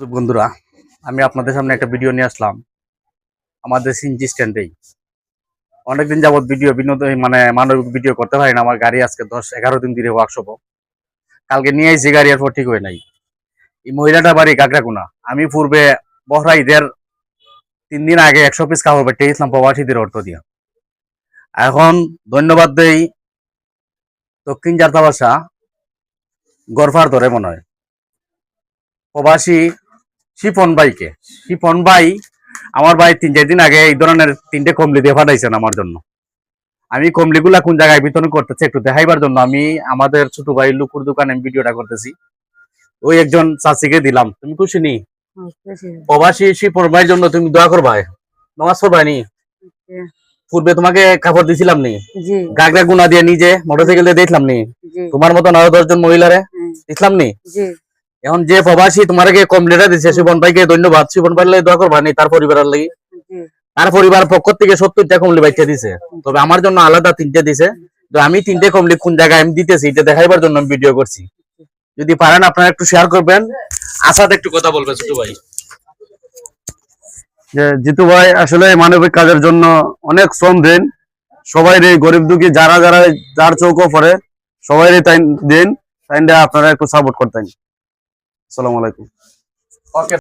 বন্ধুরা, আমি আপনাদের সামনে একটা ভিডিও নিয়ে আসলাম আমাদের সিএনজি স্ট্যান্ডেই। অনেকদিন যাবত ভিডিও বিনোদন মানবিক ভিডিও করতে পারি না। আমার গাড়ি আজকে 10-11 দিন ধরে ওয়ার্কশপ, কালকে নিয়ে এসেছি গাড়ি, এরপর ঠিক হয় নাই। এই মহিলাটা বাড়ি কাকড়াকুনা। আমি পূর্বে বহরা ঈদের 3 দিন আগে 100 পিস কাপড় পেটে গেছিলাম প্রবাসীদের অর্থ দিয়ে। এখন ধন্যবাদ দেই দক্ষিণ যাত্রাবাসা গরফার ধরে মনে হয় প্রবাসী শিপন ভাইকে। শিপন ভাই, আমার ভাই 3-4 দিন আগে এই ধরনের 3টে কমলি দিয়ে পাঠাইছেন আমার জন্য। আমি কমলিগুলা কোন জায়গায় বিতরণ করতেছি একটু দেখাইবার জন্য আমি আমাদের ছোট ভাই লুকুর দোকানে ভিডিওটা করতেছি। ওই একজন চাচিকে দিলাম। তুমি খুশি নি? প্রবাসী শিপন ভাইয়ের জন্য তুমি দোয়া করবা, নমাজ পড়বা নি? পূর্বে তোমাকে কাপড় দিছিলাম নি, গাগরা গুনা দিয়ে নিজে মোটরসাইকেল দিয়ে দেখলাম নি, তোমার মতন আরো 10 জন মহিলারে দিছিলাম নি। এখন যে প্রবাসী তোমাকে কমপ্লেটা দিচ্ছে শিবন ভাইকে ধন্যবাদ। শিবন ভাই দোয়া করবা নি তার পরিবারের লাগি। তার পরিবার পক্ষ থেকে 70টা কমলি বাইচা দিছে, তবে আমার জন্য আলাদা 3টে দিছে। তো আমি 3টে কমলি কোন জায়গায় আমি দিতেছি এটা দেখাইবার জন্য আমি ভিডিও করছি। যদি পারেন আপনারা একটু শেয়ার করবেন। আসাদ একটু কথা বলবে ছোট ভাই। যে জিতু ভাই আসলে মানবিক কাজের জন্য অনেক শ্রম দেন। সবাই গরিব দুঃখী যারা যারা যার চৌকো পড়ে সবাই তাই দিন, তাই আপনারা একটু সাপোর্ট করতেন। আসসালামু আলাইকুম। ওকে।